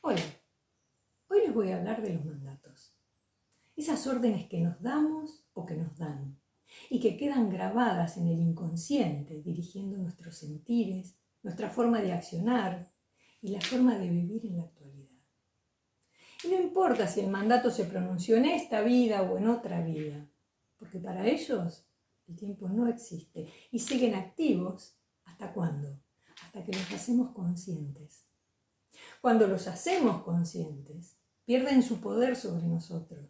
Hola, hoy les voy a hablar de los mandatos. Esas órdenes que nos damos o que nos dan y que quedan grabadas en el inconsciente, dirigiendo nuestros sentires, nuestra forma de accionar y la forma de vivir en la actualidad. Y no importa si el mandato se pronunció en esta vida o en otra vida, porque para ellos el tiempo no existe y siguen activos. ¿Hasta cuándo? Hasta que los hacemos conscientes. Cuando los hacemos conscientes, pierden su poder sobre nosotros.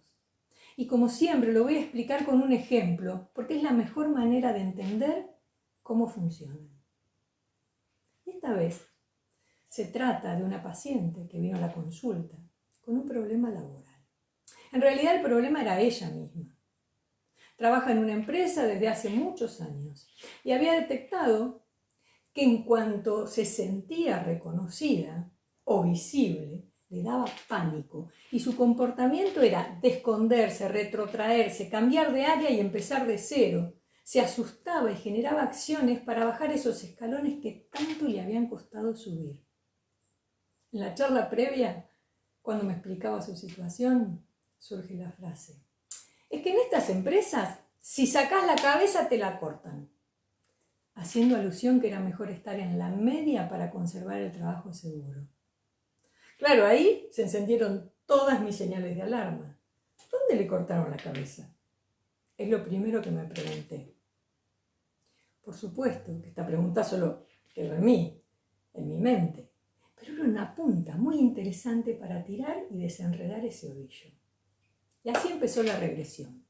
Y como siempre lo voy a explicar con un ejemplo, porque es la mejor manera de entender cómo funcionan. Y esta vez se trata de una paciente que vino a la consulta con un problema laboral. En realidad el problema era ella misma. Trabaja en una empresa desde hace muchos años y había detectado que en cuanto se sentía reconocida o visible, le daba pánico y su comportamiento era de esconderse, retrotraerse, cambiar de área y empezar de cero. Se asustaba y generaba acciones para bajar esos escalones que tanto le habían costado subir. En la charla previa, cuando me explicaba su situación, surge la frase: es que en estas empresas, si sacás la cabeza te la cortan, haciendo alusión que era mejor estar en la media para conservar el trabajo seguro. Claro, ahí se encendieron todas mis señales de alarma. ¿Dónde le cortaron la cabeza? Es lo primero que me pregunté. Por supuesto que esta pregunta solo quedó en mí, en mi mente, pero era una punta muy interesante para tirar y desenredar ese ovillo. Y así empezó la regresión.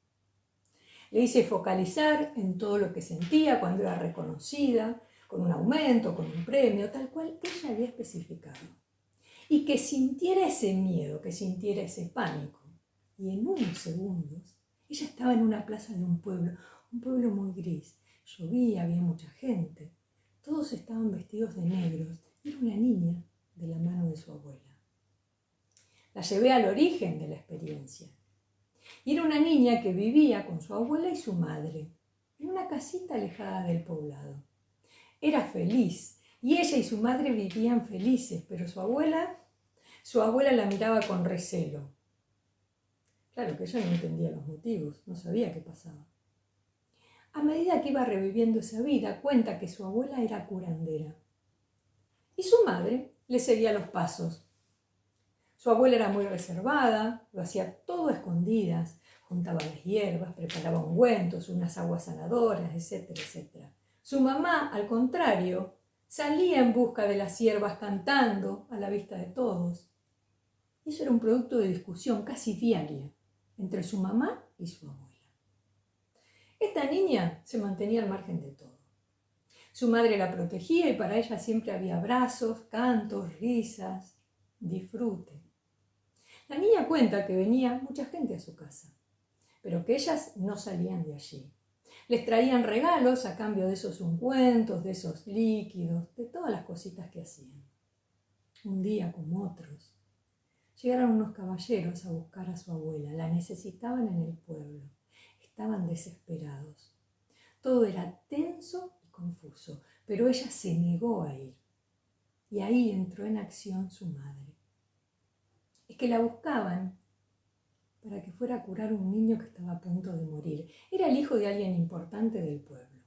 Le hice focalizar en todo lo que sentía cuando era reconocida, con un aumento, con un premio, tal cual ella había especificado. Y que sintiera ese miedo, que sintiera ese pánico. Y en unos segundos, ella estaba en una plaza de un pueblo muy gris. Llovía, había mucha gente. Todos estaban vestidos de negros. Era una niña de la mano de su abuela. La llevé al origen de la experiencia. Y era una niña que vivía con su abuela y su madre, en una casita alejada del poblado. Era feliz, y ella y su madre vivían felices, pero su abuela la miraba con recelo. Claro que ella no entendía los motivos, no sabía qué pasaba. A medida que iba reviviendo esa vida, cuenta que su abuela era curandera. Y su madre le seguía los pasos. Su abuela era muy reservada, lo hacía todo a escondidas, juntaba las hierbas, preparaba ungüentos, unas aguas sanadoras, etcétera, etcétera. Su mamá, al contrario, salía en busca de las hierbas cantando a la vista de todos. Y eso era un producto de discusión casi diaria entre su mamá y su abuela. Esta niña se mantenía al margen de todo. Su madre la protegía y para ella siempre había abrazos, cantos, risas, disfrute. La niña cuenta que venía mucha gente a su casa, pero que ellas no salían de allí. Les traían regalos a cambio de esos ungüentos, de esos líquidos, de todas las cositas que hacían. Un día, como otros, llegaron unos caballeros a buscar a su abuela. La necesitaban en el pueblo. Estaban desesperados. Todo era tenso y confuso, pero ella se negó a ir. Y ahí entró en acción su madre. Es que la buscaban para que fuera a curar un niño que estaba a punto de morir. Era el hijo de alguien importante del pueblo.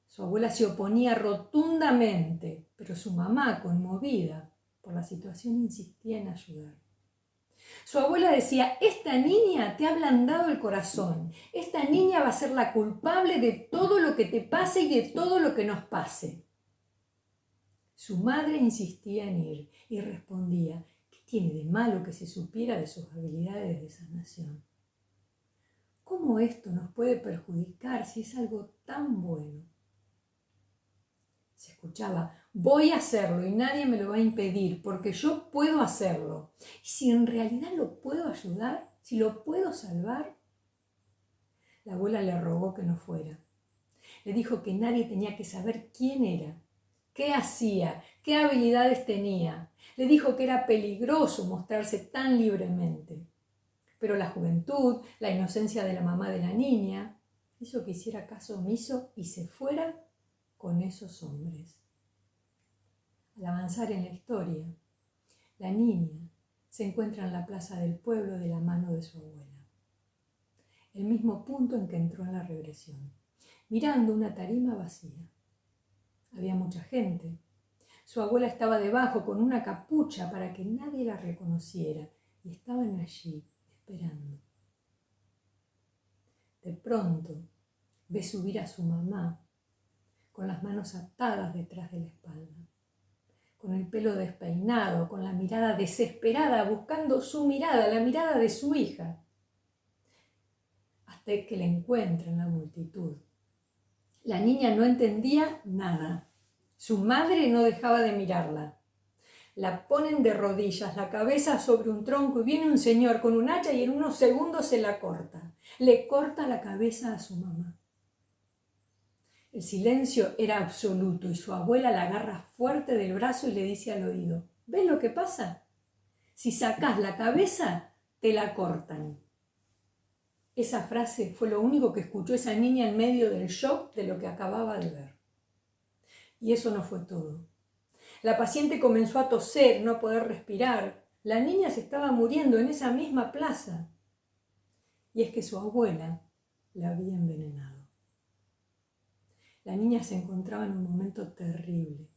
Su abuela se oponía rotundamente, pero su mamá, conmovida por la situación, insistía en ayudar. Su abuela decía: esta niña te ha ablandado el corazón, esta niña va a ser la culpable de todo lo que te pase y de todo lo que nos pase. Su madre insistía en ir y respondía: ¿qué tiene de malo que se supiera de sus habilidades de sanación? ¿Cómo esto nos puede perjudicar si es algo tan bueno? Se escuchaba: voy a hacerlo y nadie me lo va a impedir porque yo puedo hacerlo. Y si en realidad lo puedo ayudar, si lo puedo salvar. La abuela le rogó que no fuera. Le dijo que nadie tenía que saber quién era, qué hacía, qué habilidades tenía. Le dijo que era peligroso mostrarse tan libremente. Pero la juventud, la inocencia de la mamá de la niña, hizo que hiciera caso omiso y se fuera con esos hombres. Al avanzar en la historia, La niña se encuentra en la plaza del pueblo de la mano de su abuela, el mismo punto en que entró en la regresión, mirando una tarima vacía. Había mucha gente. Su abuela estaba debajo con una capucha para que nadie la reconociera y estaban allí esperando. De pronto ve subir a su mamá con las manos atadas detrás de la espalda, con el pelo despeinado, con la mirada desesperada, buscando su mirada, la mirada de su hija, hasta que la encuentra en la multitud. La niña no entendía nada. Su madre no dejaba de mirarla. La ponen de rodillas, la cabeza sobre un tronco, y viene un señor con un hacha y en unos segundos se la corta. Le corta la cabeza a su mamá. El silencio era absoluto y su abuela la agarra fuerte del brazo y le dice al oído: ¿ves lo que pasa? Si sacás la cabeza, te la cortan. Esa frase fue lo único que escuchó esa niña en medio del shock de lo que acababa de ver. Y eso no fue todo. La paciente comenzó a toser, no a poder respirar. La niña se estaba muriendo en esa misma plaza. Y es que su abuela la había envenenado. La niña se encontraba en un momento terrible,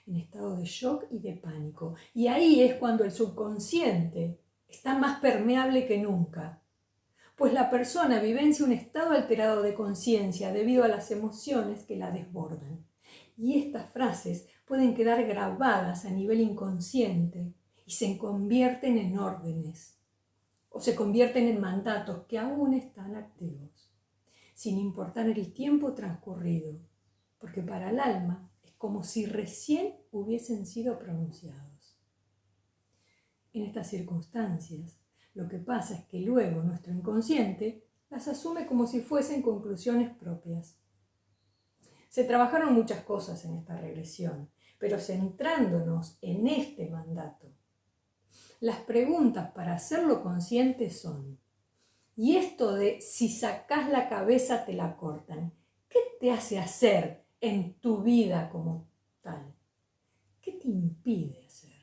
en estado de shock y de pánico. Y ahí es cuando el subconsciente está más permeable que nunca, pues la persona vivencia un estado alterado de conciencia debido a las emociones que la desbordan. Y estas frases pueden quedar grabadas a nivel inconsciente y se convierten en órdenes o se convierten en mandatos que aún están activos, sin importar el tiempo transcurrido, porque para el alma es como si recién hubiesen sido pronunciados. En estas circunstancias, lo que pasa es que luego nuestro inconsciente las asume como si fuesen conclusiones propias. Se trabajaron muchas cosas en esta regresión, pero centrándonos en este mandato, las preguntas para hacerlo consciente son: ¿y esto de si sacás la cabeza te la cortan, qué te hace hacer en tu vida como tal? ¿Qué te impide hacer?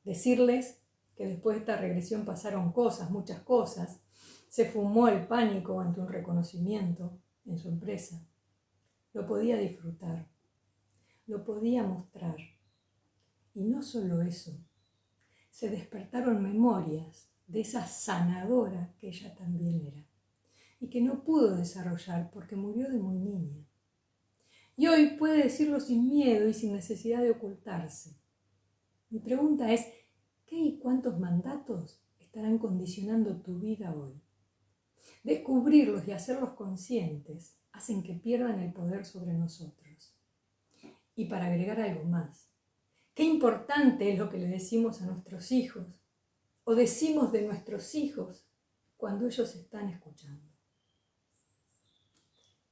Decirles que después de esta regresión pasaron cosas, muchas cosas. Se fumó el pánico ante un reconocimiento en su empresa. Lo podía disfrutar, lo podía mostrar. Y no solo eso, se despertaron memorias de esa sanadora que ella también era y que no pudo desarrollar porque murió de muy niña. Y hoy puede decirlo sin miedo y sin necesidad de ocultarse. Mi pregunta es: ¿qué y cuántos mandatos estarán condicionando tu vida hoy? Descubrirlos y hacerlos conscientes hacen que pierdan el poder sobre nosotros. Y para agregar algo más, qué importante es lo que le decimos a nuestros hijos o decimos de nuestros hijos cuando ellos están escuchando.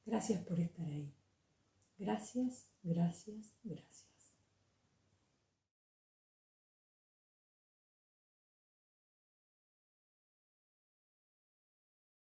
Gracias por estar ahí. Gracias, gracias, gracias.